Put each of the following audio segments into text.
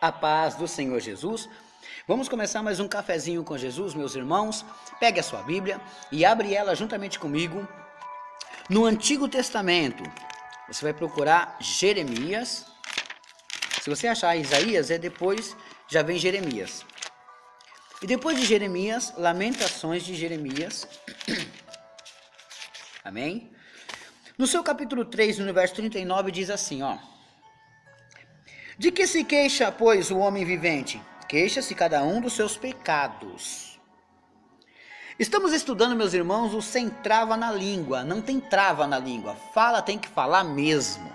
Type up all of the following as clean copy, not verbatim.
A paz do Senhor Jesus. Vamos começar mais um cafezinho com Jesus, meus irmãos. Pegue a sua Bíblia e abre ela juntamente comigo no Antigo Testamento. Você vai procurar Jeremias. Se você achar Isaías, depois já vem Jeremias. E depois de Jeremias, Lamentações de Jeremias. Amém? No seu capítulo 3, no verso 39, diz assim, ó. De que se queixa, pois, o homem vivente? Queixa-se cada um dos seus pecados. Estamos estudando, meus irmãos, o sem trava na língua. Não tem trava na língua. Fala, tem que falar mesmo.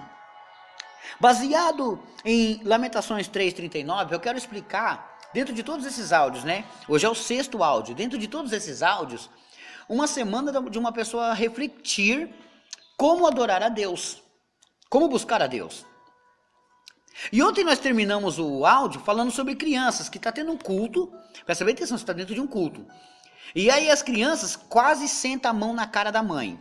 Baseado em Lamentações 3:39, eu quero explicar, dentro de todos esses áudios, né? Hoje é o 6º áudio. Dentro de todos esses áudios, uma semana de uma pessoa refletir como adorar a Deus. Como buscar a Deus. E ontem nós terminamos o áudio falando sobre crianças, que está tendo um culto. Presta bem atenção, você está dentro de um culto. E aí as crianças quase sentam a mão na cara da mãe.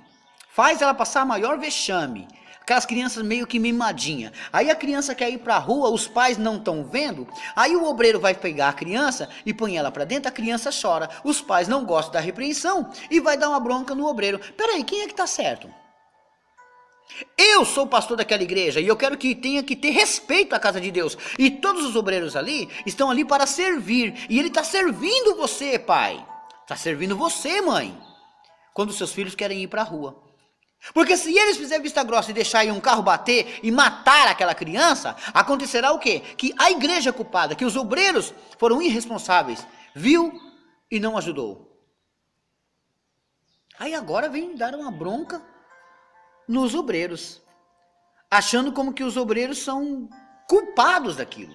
Faz ela passar maior vexame. Aquelas crianças meio que mimadinha. Aí a criança quer ir para a rua, os pais não estão vendo. Aí o obreiro vai pegar a criança e põe ela para dentro, a criança chora. Os pais não gostam da repreensão e vai dar uma bronca no obreiro. Peraí, quem é que está certo? Eu sou o pastor daquela igreja e eu quero que tenha que ter respeito à casa de Deus. E todos os obreiros ali estão ali para servir. E ele está servindo você, pai. Está servindo você, mãe. Quando seus filhos querem ir para a rua. Porque se eles fizerem vista grossa e deixarem um carro bater e matar aquela criança, acontecerá o quê? Que a igreja é culpada, que os obreiros foram irresponsáveis. Viu e não ajudou. Aí agora vem dar uma bronca nos obreiros, achando como que os obreiros são culpados daquilo.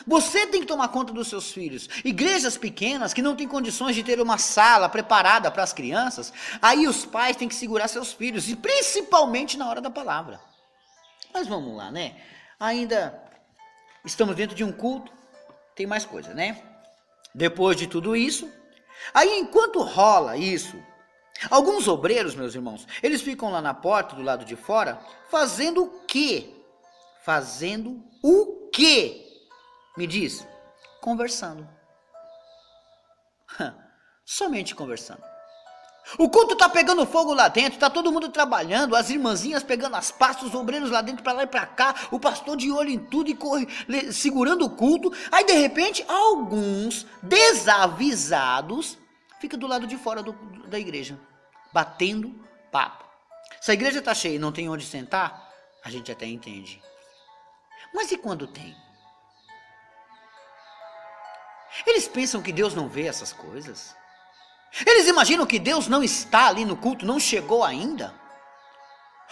Você tem que tomar conta dos seus filhos. Igrejas pequenas que não têm condições de ter uma sala preparada para as crianças, aí os pais têm que segurar seus filhos, e principalmente na hora da palavra. Mas vamos lá, né? Ainda estamos dentro de um culto, tem mais coisa, né? Depois de tudo isso, aí enquanto rola isso, alguns obreiros, meus irmãos, eles ficam lá na porta, do lado de fora, fazendo o quê? Fazendo o quê? Me diz, conversando. Somente conversando. O culto está pegando fogo lá dentro, está todo mundo trabalhando, as irmãzinhas pegando as pastas, os obreiros lá dentro, para lá e para cá, o pastor de olho em tudo e segurando o culto. Aí, de repente, alguns desavisados ficam do lado de fora da igreja, batendo papo. Se a igreja está cheia e não tem onde sentar, a gente até entende. Mas e quando tem? Eles pensam que Deus não vê essas coisas? Eles imaginam que Deus não está ali no culto, não chegou ainda?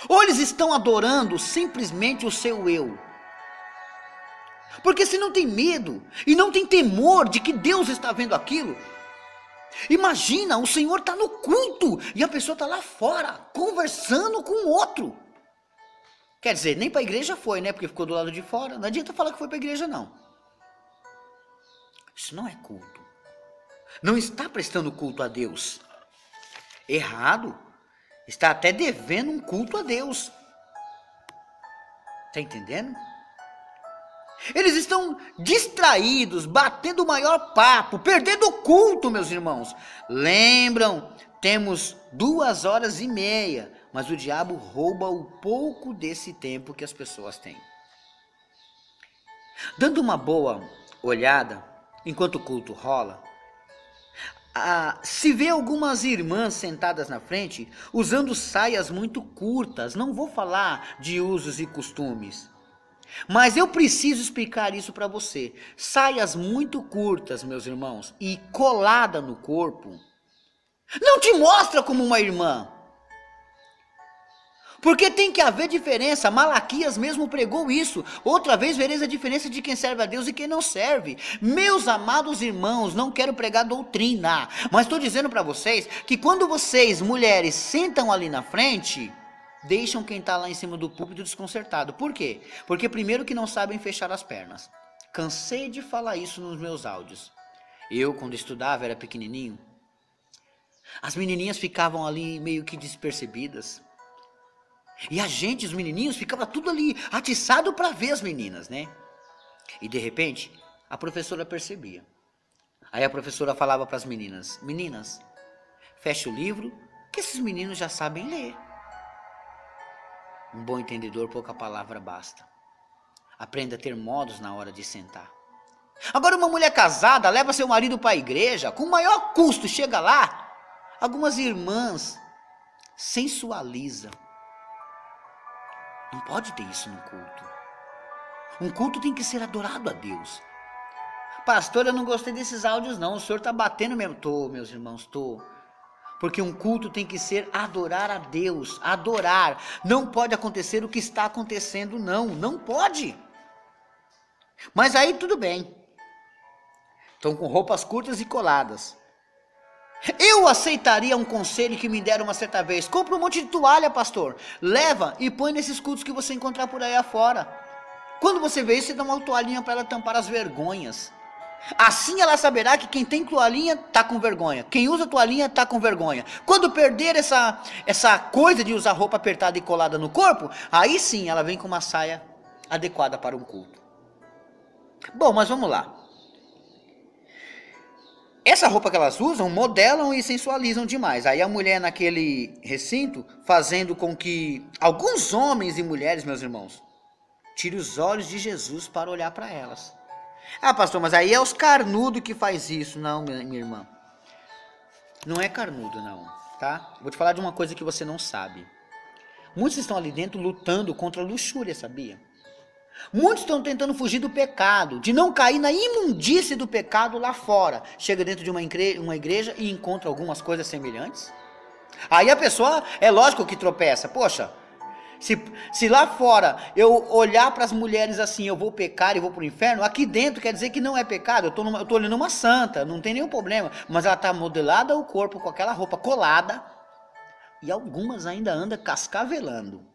Ou eles estão adorando simplesmente o seu eu? Porque se não tem medo e não tem temor de que Deus está vendo aquilo, imagina, o Senhor está no culto e a pessoa está lá fora, conversando com o outro. Quer dizer, nem para a igreja foi, né? Porque ficou do lado de fora. Não adianta falar que foi para a igreja, não. Isso não é culto. Não está prestando culto a Deus. Errado. Está até devendo um culto a Deus. Está entendendo? Eles estão distraídos, batendo o maior papo, perdendo o culto, meus irmãos. Lembram, temos 2h30, mas o diabo rouba o pouco desse tempo que as pessoas têm. Dando uma boa olhada, enquanto o culto rola, se vê algumas irmãs sentadas na frente, usando saias muito curtas. Não vou falar de usos e costumes, mas eu preciso explicar isso para você. Saias muito curtas, meus irmãos, e colada no corpo, não te mostra como uma irmã. Porque tem que haver diferença. Malaquias mesmo pregou isso. Outra vez vereis a diferença de quem serve a Deus e quem não serve. Meus amados irmãos, não quero pregar doutrina, mas estou dizendo para vocês que quando vocês, mulheres, sentam ali na frente, deixam quem está lá em cima do púlpito desconcertado. Por quê? Porque primeiro que não sabem fechar as pernas. Cansei de falar isso nos meus áudios. Eu, quando estudava, era pequenininho. As menininhas ficavam ali meio que despercebidas. E a gente, os menininhos, ficava tudo ali atiçado para ver as meninas, né? E de repente, a professora percebia. Aí a professora falava para as meninas: meninas, feche o livro, que esses meninos já sabem ler. Um bom entendedor, pouca palavra basta. Aprenda a ter modos na hora de sentar. Agora uma mulher casada leva seu marido para a igreja, com maior custo, chega lá, algumas irmãs sensualiza. Não pode ter isso no culto. Um culto tem que ser adorado a Deus. Pastor, eu não gostei desses áudios não, o senhor está batendo mesmo. Tô, meus irmãos, tô. Porque um culto tem que ser adorar a Deus, adorar. Não pode acontecer o que está acontecendo, não pode. Mas aí tudo bem. Estão com roupas curtas e coladas. Eu aceitaria um conselho que me deram uma certa vez. Compra um monte de toalha, pastor. Leva e põe nesses cultos que você encontrar por aí afora. Quando você vê isso, você dá uma toalhinha para ela tampar as vergonhas. Assim ela saberá que quem tem toalhinha está com vergonha. Quem usa toalhinha está com vergonha. Quando perder essa coisa de usar roupa apertada e colada no corpo, aí sim ela vem com uma saia adequada para um culto. Bom, mas vamos lá. Essa roupa que elas usam, modelam e sensualizam demais. Aí a mulher naquele recinto, fazendo com que alguns homens e mulheres, meus irmãos, tirem os olhos de Jesus para olhar para elas. Ah, pastor, mas aí é os carnudos que faz isso. Não, minha irmã. Não é carnudo, não, tá? Vou te falar de uma coisa que você não sabe. Muitos estão ali dentro lutando contra a luxúria, sabia? Muitos estão tentando fugir do pecado, de não cair na imundície do pecado lá fora. Chega dentro de uma igreja e encontra algumas coisas semelhantes. Aí a pessoa, é lógico que tropeça. Poxa, se lá fora eu olhar para as mulheres assim, eu vou pecar e vou para o inferno, aqui dentro quer dizer que não é pecado. Eu estou olhando uma santa, não tem nenhum problema. Mas ela está modelada o corpo com aquela roupa colada e algumas ainda andam cascavelando.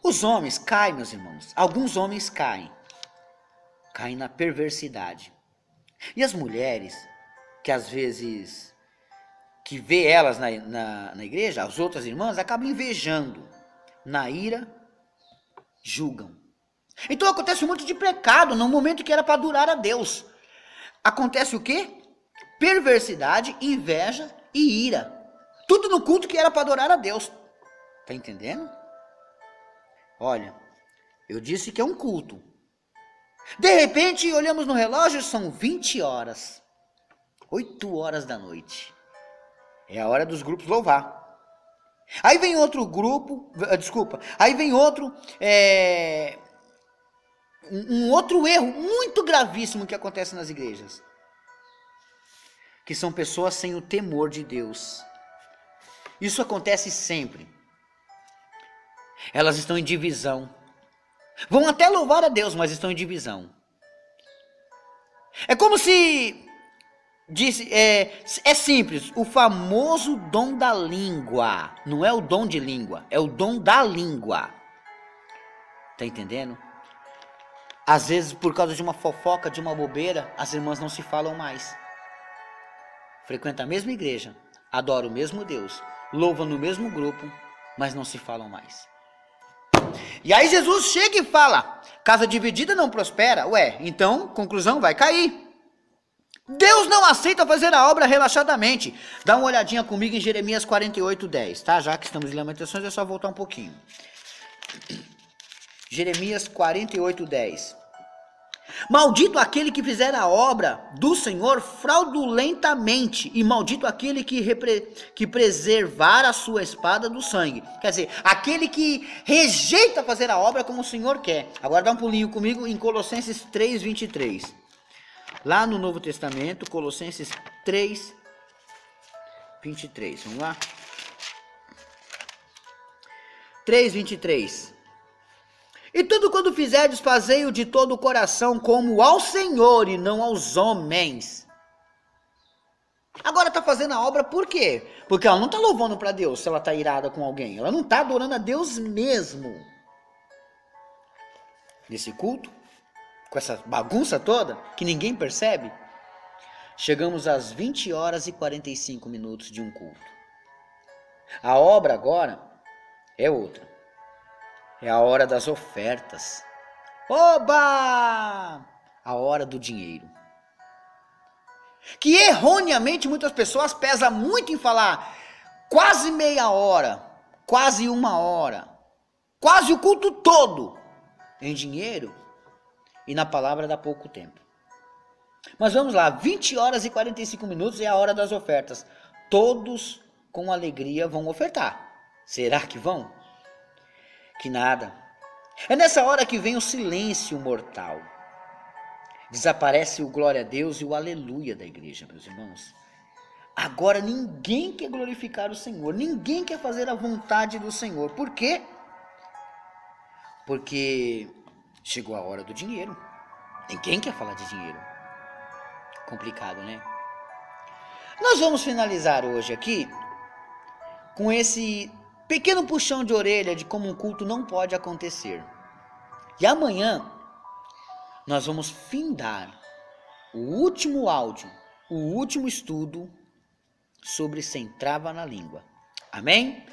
Os homens caem, meus irmãos. Alguns homens caem na perversidade. E as mulheres, que às vezes, que vê elas na igreja, as outras irmãs, acabam invejando. Na ira, julgam. Então acontece muito de pecado no momento que era para adorar a Deus. Acontece o quê? Perversidade, inveja e ira. Tudo no culto que era para adorar a Deus. Tá entendendo? Olha, eu disse que é um culto. De repente, olhamos no relógio, são 20 horas. 8 horas da noite. É a hora dos grupos louvar. Aí vem outro grupo, aí vem outro, um outro erro muito gravíssimo que acontece nas igrejas. Que são pessoas sem o temor de Deus. Isso acontece sempre. Elas estão em divisão. Vão até louvar a Deus, mas estão em divisão. É como se é simples, o famoso dom da língua. Não é o dom de língua, é o dom da língua. Tá entendendo? Às vezes, por causa de uma fofoca, de uma bobeira, as irmãs não se falam mais. Frequentam a mesma igreja, adoram o mesmo Deus, louvam no mesmo grupo, mas não se falam mais. E aí Jesus chega e fala: casa dividida não prospera. Ué, então, conclusão, vai cair. Deus não aceita fazer a obra relaxadamente. Dá uma olhadinha comigo em Jeremias 48:10, tá? Já que estamos em Lamentações, é só voltar um pouquinho. Jeremias 48:10. Maldito aquele que fizer a obra do Senhor fraudulentamente, e maldito aquele que preservar a sua espada do sangue. Quer dizer, aquele que rejeita fazer a obra como o Senhor quer. Agora dá um pulinho comigo em Colossenses 3:23. Lá no Novo Testamento, Colossenses 3:23. Vamos lá? 3:23. E tudo quando fizerdes, fazei-o de todo o coração, como ao Senhor e não aos homens. Agora está fazendo a obra por quê? Porque ela não está louvando para Deus se ela está irada com alguém. Ela não está adorando a Deus mesmo. Nesse culto, com essa bagunça toda, que ninguém percebe, chegamos às 20 horas e 45 minutos de um culto. A obra agora é outra. É a hora das ofertas. Oba! A hora do dinheiro. Que erroneamente muitas pessoas pesam muito em falar quase meia hora, quase uma hora, quase o culto todo em dinheiro e na palavra dá pouco tempo. Mas vamos lá, 20 horas e 45 minutos é a hora das ofertas. Todos com alegria vão ofertar. Será que vão? Que nada. É nessa hora que vem o silêncio mortal. Desaparece o glória a Deus e o aleluia da igreja, meus irmãos. Agora ninguém quer glorificar o Senhor, ninguém quer fazer a vontade do Senhor. Por quê? Porque chegou a hora do dinheiro. Ninguém quer falar de dinheiro. Complicado, né? Nós vamos finalizar hoje aqui com esse pequeno puxão de orelha de como um culto não pode acontecer. E amanhã nós vamos findar o último áudio, o último estudo sobre sem trava na língua. Amém?